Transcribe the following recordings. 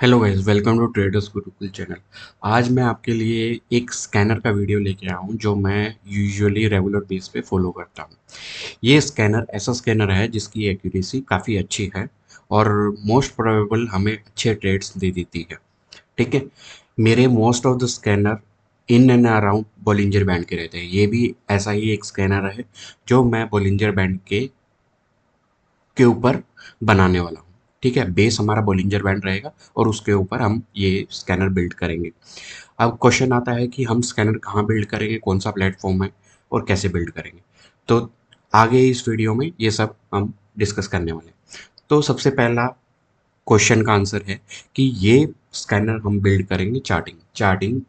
Hello guys, welcome to traders Gurukul channel. आज मैं आपके लिए एक स्कैनर का वीडियो लेके आया हूँ जो मैं यूजुअली रेगुलर बेस पे फॉलो करता हूँ। ये स्कैनर ऐसा स्कैनर है जिसकी एक्यूरेसी काफ़ी अच्छी है और मोस्ट प्रोबेबल हमें अच्छे ट्रेड्स दे देती है। ठीक है। मेरे most of the scanner in and around Bollinger band के रहते हैं। ये भी ऐसा ही एक स्कैनर है जो मैं बॉलिंजर बैंड के ऊपर बनाने वाला हूँ। ठीक है, बेस हमारा बॉलिंजर बैंड रहेगा और उसके ऊपर हम ये स्कैनर बिल्ड करेंगे। अब क्वेश्चन आता है कि हम स्कैनर कहाँ बिल्ड करेंगे, कौन सा प्लेटफॉर्म है और कैसे बिल्ड करेंगे। तो आगे इस वीडियो में ये सब हम डिस्कस करने वाले हैं। तो सबसे पहला क्वेश्चन का आंसर है कि ये स्कैनर हम बिल्ड करेंगे चार्टिंग चार्टिंग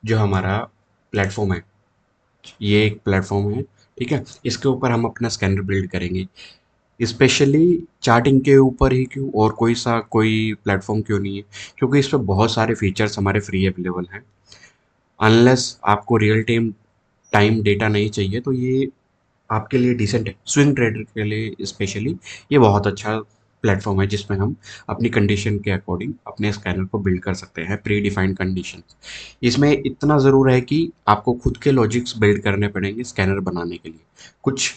जो हमारा प्लेटफॉर्म है, ये एक प्लेटफॉर्म है। ठीक है, इसके ऊपर हम अपना स्कैनर बिल्ड करेंगे। स्पेशली चार्टिंग के ऊपर ही क्यों, और कोई प्लेटफॉर्म क्यों नहीं है? क्योंकि इस पे बहुत सारे फीचर्स हमारे फ्री अवेलेबल हैं। अनलेस आपको रियल टाइम टाइम डेटा नहीं चाहिए तो ये आपके लिए डिसेंट है। स्विंग ट्रेडर के लिए स्पेशली ये बहुत अच्छा प्लेटफॉर्म है जिसमें हम अपनी कंडीशन के अकॉर्डिंग अपने स्कैनर को बिल्ड कर सकते हैं, प्री डिफाइंड कंडीशन। इसमें इतना ज़रूर है कि आपको खुद के लॉजिक्स बिल्ड करने पड़ेंगे स्कैनर बनाने के लिए। कुछ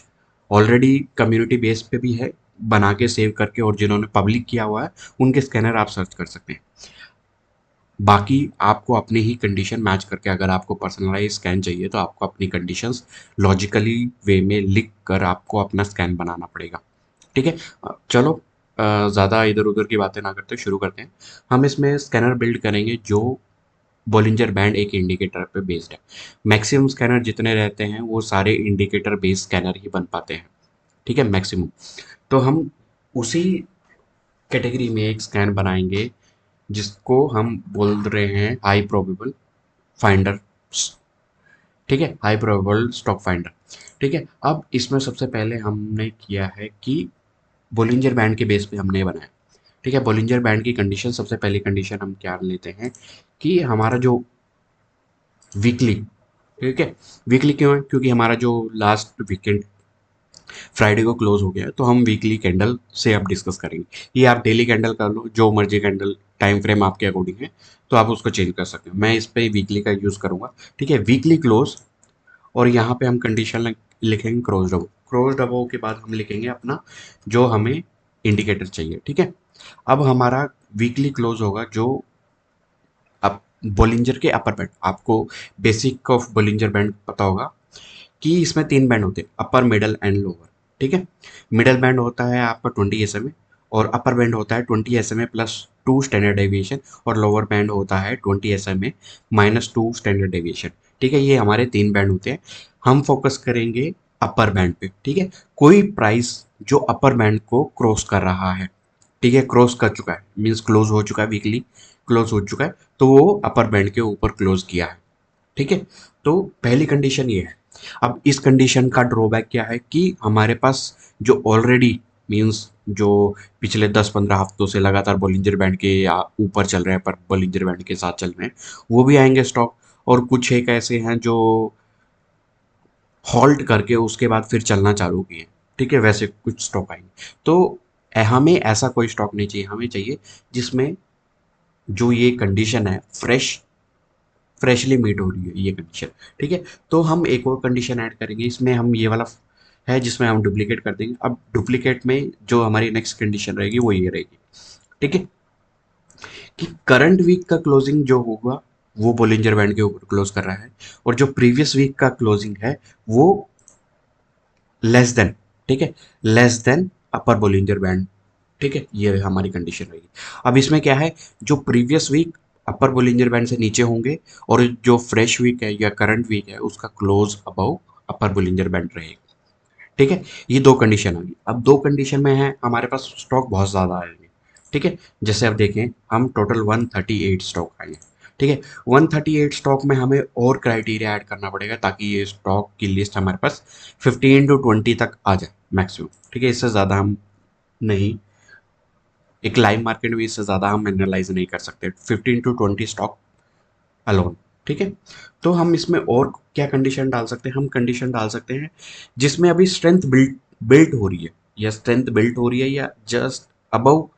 ऑलरेडी कम्युनिटी बेस पे भी है बना के सेव करके, और जिन्होंने पब्लिक किया हुआ है उनके स्कैनर आप सर्च कर सकते हैं। बाकी आपको अपनी ही कंडीशन मैच करके, अगर आपको पर्सनलाइज स्कैन चाहिए तो आपको अपनी कंडीशंस लॉजिकली वे में लिख कर आपको अपना स्कैन बनाना पड़ेगा। ठीक है। चलो, ज़्यादा इधर उधर की बातें ना करते शुरू करते हैं। हम इसमें स्कैनर बिल्ड करेंगे जो बॉलिंजर बैंड एक इंडिकेटर पे बेस्ड है। मैक्सिमम स्कैनर जितने रहते हैं वो सारे इंडिकेटर बेस्ड स्कैनर ही बन पाते हैं। ठीक है, मैक्सिमम। तो हम उसी कैटेगरी में एक स्कैन बनाएंगे जिसको हम बोल रहे हैं हाई प्रोबेबल फाइंडर। ठीक है, हाई प्रोबेबल स्टॉक फाइंडर। ठीक है, अब इसमें सबसे पहले हमने किया है कि बोलिंजर बैंड के बेस पे हमने बनाया। ठीक है, बोलिंजर बैंड की कंडीशन, सबसे पहली कंडीशन हम क्या लेते हैं कि हमारा जो वीकली, ठीक है, वीकली क्यों है? क्योंकि हमारा जो लास्ट वीकेंड फ्राइडे को क्लोज हो गया है, तो हम वीकली कैंडल से अब डिस्कस करेंगे। ये आप डेली कैंडल कर लो, जो मर्जी कैंडल टाइम फ्रेम आपके अकॉर्डिंग है तो आप उसको चेंज कर सकते हो। मैं इस पे वीकली का यूज़ करूंगा। ठीक है, वीकली क्लोज, और यहाँ पे हम कंडीशन लिखेंगे क्रॉस डबो। क्रॉस डबो के बाद हम लिखेंगे अपना जो हमें इंडिकेटर चाहिए। ठीक है, अब हमारा वीकली क्लोज होगा जो अब बोलिंजर के अपर बैंड, आपको बेसिक ऑफ बोलिंजर बैंड पता होगा कि इसमें तीन बैंड होते हैं, अपर मिडल एंड लोअर। ठीक है, मिडल बैंड होता है आपका 20 SMA, और अपर बैंड होता है 20 SMA प्लस 2 स्टैंडर्ड डेविएशन, और लोअर बैंड होता है 20 SMA माइनस 2 स्टैंडर्ड डेविएशन। ठीक है, ये हमारे तीन बैंड होते हैं। हम फोकस करेंगे अपर बैंड पे। ठीक है, कोई प्राइस जो अपर बैंड को क्रॉस कर रहा है, ठीक है, क्रॉस कर चुका है मीन्स क्लोज हो चुका है, वीकली क्लोज हो चुका है, तो वो अपर बैंड के ऊपर क्लोज किया है। ठीक है, तो पहली कंडीशन ये है। अब इस कंडीशन का ड्रॉबैक क्या है कि हमारे पास जो ऑलरेडी मीन्स जो पिछले 10-15 हफ्तों से लगातार बॉलिंजर बैंड के या ऊपर चल रहे हैं, पर बॉलिंजर बैंड के साथ चल रहे हैं, वो भी आएंगे स्टॉक। और कुछ एक ऐसे हैं जो हॉल्ट करके उसके बाद फिर चलना चालू किए। ठीक है, वैसे कुछ स्टॉक आएंगे। तो हमें ऐसा कोई स्टॉक नहीं चाहिए, हमें चाहिए जिसमें जो ये कंडीशन है फ्रेशली मीट हो रही है ये कंडीशन। ठीक है, तो हम एक और कंडीशन ऐड करेंगे इसमें, हम ये वाला है जिसमें हम डुप्लीकेट कर देंगे। अब डुप्लीकेट में जो हमारी नेक्स्ट कंडीशन रहेगी वो ये रहेगी। ठीक है, कि करंट वीक का क्लोजिंग जो होगा वो बोलिंजर बैंड के ऊपर क्लोज कर रहा है, और जो प्रीवियस वीक का क्लोजिंग है वो लेस देन, ठीक है, लेस देन अपर बोलिंजर बैंड। ठीक है, ये हमारी कंडीशन रहेगी। अब इसमें क्या है, जो प्रीवियस वीक अपर बोलिंजर बैंड से नीचे होंगे, और जो फ्रेश वीक है या करंट वीक है उसका क्लोज अबव अपर बोलिंजर बैंड रहेगा। ठीक है, ये दो कंडीशन आ गई। अब दो कंडीशन में है हमारे पास स्टॉक बहुत ज़्यादा आएंगे। ठीक है, जैसे अब देखें, हम टोटल 138 स्टॉक आएंगे। ठीक है, 138 स्टॉक में हमें और क्राइटेरिया ऐड करना पड़ेगा ताकि ये स्टॉक की लिस्ट हमारे पास 15 to 20 तक आ जाए मैक्सिमम। ठीक है, इससे ज़्यादा हम नहीं, एक लाइव मार्केट में इससे ज़्यादा हम एनालाइज नहीं कर सकते 15 to 20 स्टॉक अलोन। ठीक है, तो हम इसमें और क्या कंडीशन डाल सकते हैं? हम कंडीशन डाल सकते हैं जिसमें अभी स्ट्रेंथ बिल्ट बिल्ट हो रही है, या स्ट्रेंथ बिल्ट हो रही है, या जस्ट अबव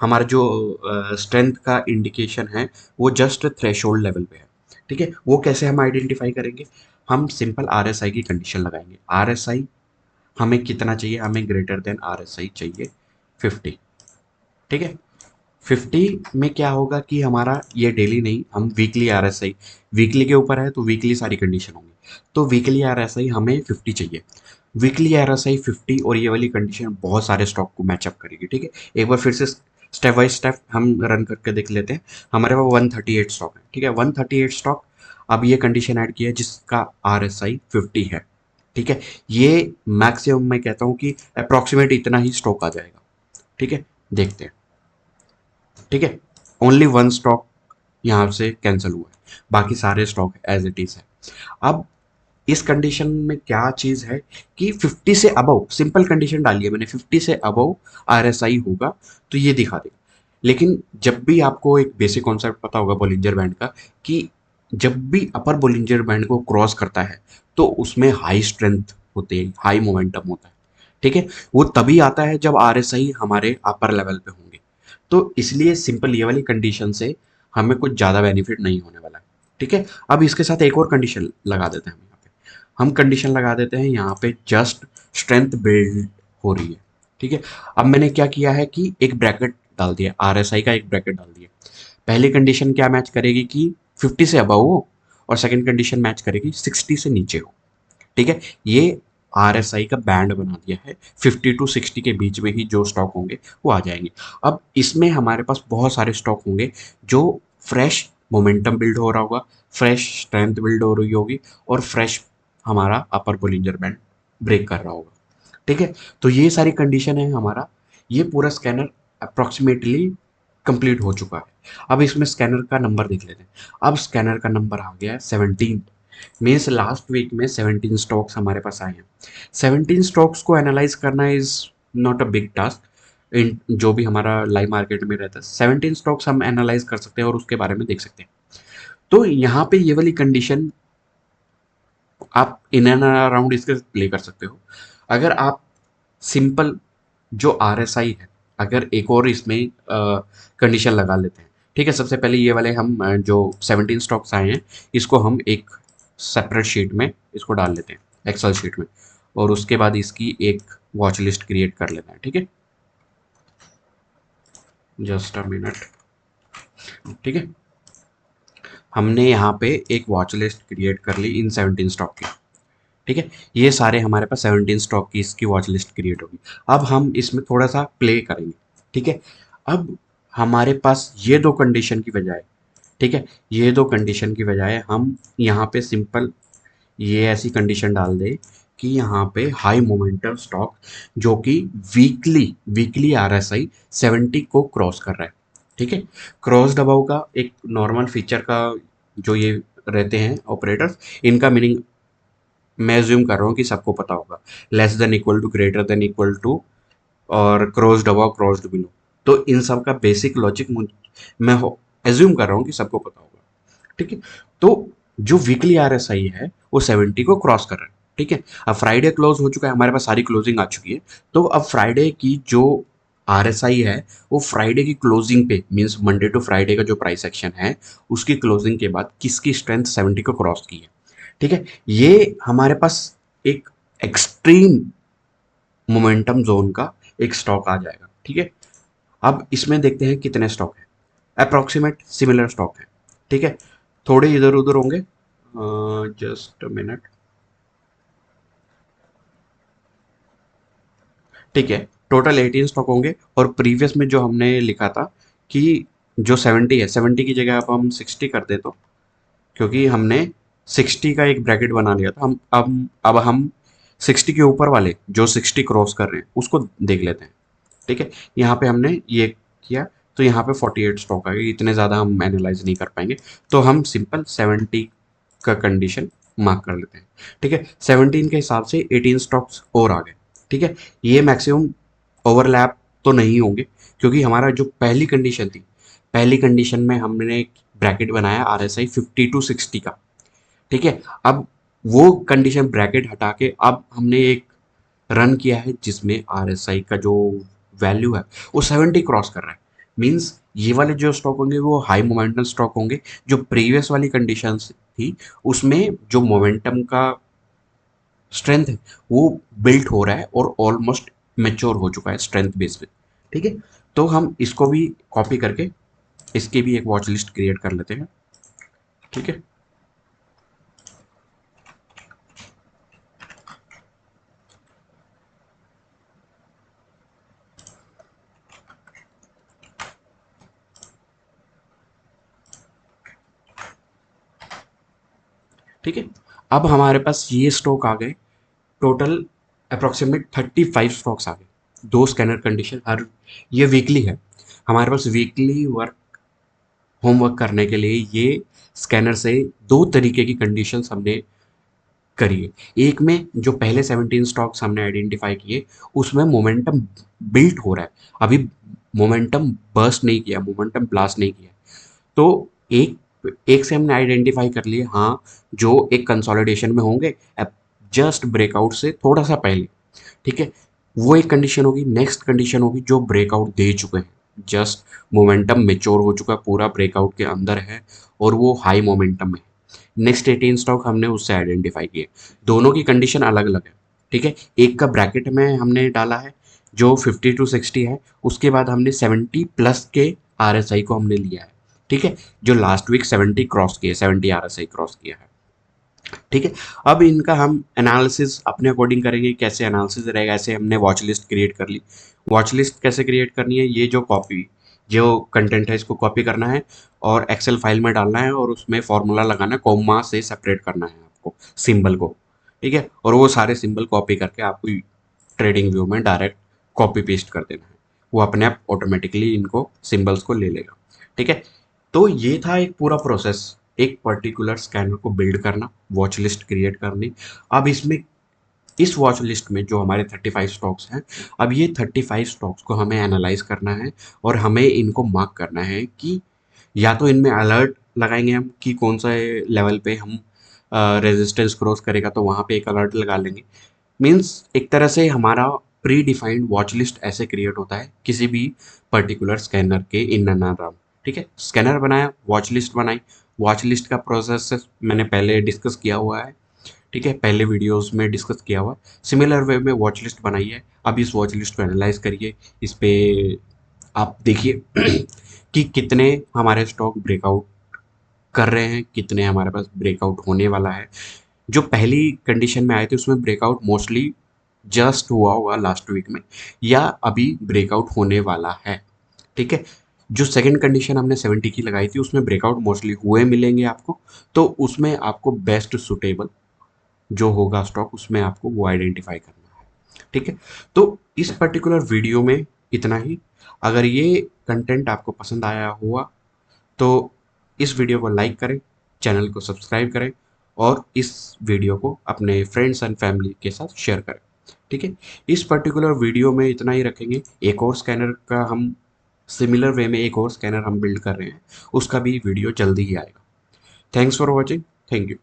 हमारा जो स्ट्रेंथ का इंडिकेशन है वो जस्ट थ्रेशोल्ड लेवल पे है। ठीक है, वो कैसे हम आइडेंटिफाई करेंगे? हम सिंपल आरएसआई की कंडीशन लगाएंगे। आरएसआई हमें कितना चाहिए? हमें ग्रेटर देन आरएसआई चाहिए 50। ठीक है, 50 में क्या होगा कि हमारा ये डेली नहीं, हम वीकली आरएसआई, वीकली के ऊपर है तो वीकली सारी कंडीशन होंगी, तो वीकली आरएसआई हमें 50 चाहिए। वीकली आरएसआई 50 और ये वाली कंडीशन बहुत सारे स्टॉक को मैचअप करेगी। ठीक है, एक बार फिर से स्टेप बाय स्टेप हम रन करके देख लेते हैं। हमारे पास 138 स्टॉक है। ठीक है, 138 स्टॉक, अब ये कंडीशन ऐड किया है जिसका आरएसआई 50 है। ठीक है, ये मैक्सिमम मैं कहता हूँ कि अप्रोक्सीमेट इतना ही स्टॉक आ जाएगा। ठीक है, देखते हैं। ठीक है, ओनली वन स्टॉक यहाँ से कैंसिल हुआ है, बाकी सारे स्टॉक एज इट इज है। अब इस कंडीशन में क्या चीज है कि 50 से अबव, सिंपल कंडीशन डाली है मैंने, 50 से अबव आरएसआई होगा तो ये दिखा देगा। लेकिन जब भी आपको एक बेसिक कॉन्सेप्ट पता होगा बोलिंजर बैंड का, कि जब भी अपर बोलिंजर बैंड को क्रॉस करता है तो उसमें हाई स्ट्रेंथ होती है, हाई मोमेंटम होता है। ठीक है, वो तभी आता है जब आरएसआई हमारे अपर लेवल पे होंगे। तो इसलिए सिंपल ये वाली कंडीशन से हमें कुछ ज़्यादा बेनिफिट नहीं होने वाला है। ठीक है, अब इसके साथ एक और कंडीशन लगा देते हैं हम यहाँ पे। हम कंडीशन लगा देते हैं यहाँ पे जस्ट स्ट्रेंथ बिल्ड हो रही है। ठीक है, अब मैंने क्या किया है कि एक ब्रैकेट डाल दिया, आरएसआई का एक ब्रैकेट डाल दिया। पहली कंडीशन क्या मैच करेगी कि 50 से अबव हो, और सेकंड कंडीशन मैच करेगी 60 से नीचे हो। ठीक है, ये आरएसआई का बैंड बना दिया है। 50 टू 60 के बीच में ही जो स्टॉक होंगे वो आ जाएंगे। अब इसमें हमारे पास बहुत सारे स्टॉक होंगे जो फ्रेश मोमेंटम बिल्ड हो रहा होगा, फ्रेश स्ट्रेंथ बिल्ड हो रही होगी, और फ्रेश हमारा अपर बोलिंजर बैंड ब्रेक कर रहा होगा। ठीक है, तो ये सारी कंडीशन है हमारा। ये पूरा स्कैनर अप्रोक्सीमेटली कंप्लीट हो चुका है। अब इसमें स्कैनर का नंबर देख लेते हैं। अब स्कैनर का नंबर आ गया है 17। मीन्स लास्ट वीक में 17 स्टॉक्स हमारे पास आए हैं। 17 स्टॉक्स को एनालाइज करना is not a big task. इन जो भी हमारा लाइव मार्केट में रहता है 17 स्टॉक्स हम एनालाइज कर सकते हैं और उसके बारे में देख सकते हैं। तो यहाँ पे ये वाली कंडीशन आप इन एंड अराउंड इसके प्ले कर सकते हो। अगर आप सिंपल जो आरएसआई है, अगर एक और इसमें कंडीशन लगा लेते हैं। ठीक है, सबसे पहले ये वाले हम जो 17 स्टॉक्स आए हैं इसको हम एक सेपरेट शीट में इसको डाल लेते हैं, एक्सेल शीट में, और उसके बाद इसकी एक वॉच लिस्ट क्रिएट कर लेते हैं। ठीक है, जस्ट अ मिनट। ठीक है, हमने यहाँ पे एक वॉच लिस्ट क्रिएट कर ली इन 17 स्टॉक की। ठीक है, ये सारे हमारे पास 17 स्टॉक की इसकी वॉच लिस्ट क्रिएट होगी। अब हम इसमें थोड़ा सा प्ले करेंगे। ठीक है, अब हमारे पास ये दो कंडीशन की बजाय, ठीक है, ये दो कंडीशन की बजाय हम यहाँ पे सिंपल ये ऐसी कंडीशन डाल दे कि यहाँ पे हाई मोमेंटम स्टॉक जो कि वीकली वीकली आरएसआई 70 को क्रॉस कर रहा है। ठीक है, क्रॉस दबाव का एक नॉर्मल फीचर का जो ये रहते हैं ऑपरेटर्स, इनका मीनिंग मैं अज्यूम कर रहा हूँ कि सबको पता होगा। Less than equal to, greater than equal to, और क्रॉस्ड अबव, क्रॉस्ड बिलो। तो इन सब का बेसिक लॉजिक मैं एज्यूम कर रहा हूँ कि सबको पता होगा। ठीक है, तो जो वीकली आरएसआई है वो 70 को क्रॉस कर रहा है। ठीक है, अब फ्राइडे क्लोज हो चुका है, हमारे पास सारी क्लोजिंग आ चुकी है। तो अब फ्राइडे की जो आरएसआई है वो फ्राइडे की क्लोजिंग पे, मींस मंडे टू फ्राइडे का जो प्राइस एक्शन है उसकी क्लोजिंग के बाद किसकी स्ट्रेंथ 70 को क्रॉस की है। ठीक है, ये हमारे पास एक एक्सट्रीम मोमेंटम जोन का एक स्टॉक आ जाएगा। ठीक है, अब इसमें देखते हैं कितने स्टॉक है। अप्रोक्सीमेट सिमिलर स्टॉक है। ठीक है, थोड़े इधर उधर होंगे, जस्ट मिनट। ठीक है, टोटल 18 स्टॉक होंगे, और प्रीवियस में जो हमने लिखा था कि जो 70 है, 70 की जगह अब हम 60 कर दे, तो क्योंकि हमने 60 का एक ब्रैकेट बना लिया था, हम अब हम 60 के ऊपर वाले जो 60 क्रॉस कर रहे हैं उसको देख लेते हैं। ठीक है, यहाँ पे हमने ये किया, तो यहाँ पे 48 स्टॉक आ गए। इतने ज़्यादा हम एनालाइज नहीं कर पाएंगे, तो हम सिंपल 70 का कंडीशन मार्क कर लेते हैं। ठीक है, 17 के हिसाब से 18 स्टॉक्स और आ गए। ठीक है, ये मैक्सिमम ओवरलैप तो नहीं होंगे, क्योंकि हमारा जो पहली कंडीशन थी, पहली कंडीशन में हमने एक ब्रैकेट बनाया आरएसआई 50 टू 60 का। ठीक है, अब वो कंडीशन ब्रैकेट हटा के अब हमने एक रन किया है जिसमें आरएसआई का जो वैल्यू है वो 70 क्रॉस कर रहा है, मीन्स ये वाले जो स्टॉक होंगे वो हाई मोमेंटम स्टॉक होंगे। जो प्रीवियस वाली कंडीशंस थी उसमें जो मोमेंटम का स्ट्रेंथ है वो बिल्ट हो रहा है और ऑलमोस्ट मेच्योर हो चुका है स्ट्रेंथ बेस पे। ठीक है, तो हम इसको भी कॉपी करके इसकी भी एक वॉच लिस्ट क्रिएट कर लेते हैं। ठीक है, ठीक है, अब हमारे पास ये स्टॉक आ गए, टोटल अप्रोक्सीमेट 35 स्टॉक्स आ गए, दो स्कैनर कंडीशन हर, ये वीकली है हमारे पास। वीकली वर्क होमवर्क करने के लिए ये स्कैनर से दो तरीके की कंडीशंस हमने करी है। एक में जो पहले 17 स्टॉक्स हमने आइडेंटिफाई किए उसमें मोमेंटम बिल्ट हो रहा है, अभी मोमेंटम बर्स्ट नहीं किया, मोमेंटम ब्लास्ट नहीं किया। तो एक एक से हमने आइडेंटिफाई कर लिए, हाँ, जो एक कंसोलिडेशन में होंगे जस्ट ब्रेकआउट से थोड़ा सा पहले। ठीक है, वो एक कंडीशन होगी। नेक्स्ट कंडीशन होगी जो ब्रेकआउट दे चुके हैं, जस्ट मोमेंटम मेच्योर हो चुका है, पूरा ब्रेकआउट के अंदर है और वो हाई मोमेंटम में है। नेक्स्ट 18 स्टॉक हमने उससे आइडेंटिफाई किए, दोनों की कंडीशन अलग अलग है। ठीक है, एक का ब्रैकेट में हमने डाला है जो 50 टू 60 है, उसके बाद हमने 70 प्लस के आरएसआई को हमने लिया है। ठीक है, जो लास्ट वीक 70 क्रॉस किए, 70 आरएसआई क्रॉस किया है। ठीक है, अब इनका हम एनालिसिस अपने अकॉर्डिंग करेंगे। कैसे एनालिसिस रहेगा, ऐसे हमने वॉच लिस्ट क्रिएट कर ली। वॉच लिस्ट कैसे क्रिएट करनी है, ये जो कंटेंट है इसको कॉपी करना है और एक्सेल फाइल में डालना है और उसमें फॉर्मूला लगाना है, कॉमा से सेपरेट करना है आपको सिंबल को। ठीक है, और वो सारे सिंबल कॉपी करके आपको ट्रेडिंग व्यू में डायरेक्ट कॉपी पेस्ट कर देना है, वो अपने आप ऑटोमेटिकली इनको सिंबल्स को ले लेगा। ठीक है, तो ये था एक पूरा प्रोसेस, एक पर्टिकुलर स्कैनर को बिल्ड करना, वॉच लिस्ट क्रिएट करनी। अब इसमें इस वॉच लिस्ट में जो हमारे 35 स्टॉक्स हैं, अब ये 35 स्टॉक्स को हमें एनालाइज करना है और हमें इनको मार्क करना है कि या तो इनमें अलर्ट लगाएंगे हम कि कौन सा लेवल पे हम रेजिस्टेंस क्रॉस करेगा तो वहाँ पे एक अलर्ट लगा लेंगे। मीन्स एक तरह से हमारा प्री डिफाइंड वॉच लिस्ट ऐसे क्रिएट होता है किसी भी पर्टिकुलर स्कैनर के इन एंड अराउंड। ठीक है, स्कैनर बनाया, वॉच लिस्ट बनाई। वॉच लिस्ट का प्रोसेस मैंने पहले डिस्कस किया हुआ है। ठीक है, पहले वीडियोस में डिस्कस किया हुआ है। सिमिलर वे में वॉच लिस्ट बनाई है, अब इस वॉच लिस्ट को एनालाइज करिए। इस पे आप देखिए कि कितने हमारे स्टॉक ब्रेकआउट कर रहे हैं, कितने हमारे पास ब्रेकआउट होने वाला है। जो पहली कंडीशन में आए थे उसमें ब्रेकआउट मोस्टली जस्ट हुआ होगा लास्ट वीक में, या अभी ब्रेकआउट होने वाला है। ठीक है, जो सेकंड कंडीशन हमने 70 की लगाई थी उसमें ब्रेकआउट मोस्टली हुए मिलेंगे आपको, तो उसमें आपको बेस्ट सुटेबल जो होगा स्टॉक उसमें आपको वो आइडेंटिफाई करना है। ठीक है, तो इस पर्टिकुलर वीडियो में इतना ही। अगर ये कंटेंट आपको पसंद आया हुआ तो इस वीडियो को लाइक करें, चैनल को सब्सक्राइब करें और इस वीडियो को अपने फ्रेंड्स एंड फैमिली के साथ शेयर करें। ठीक है, इस पर्टिकुलर वीडियो में इतना ही रखेंगे। एक और स्कैनर का हम सिमिलर वे में एक और स्कैनर हम बिल्ड कर रहे हैं, उसका भी वीडियो जल्दी ही आएगा। Thanks for watching, thank you.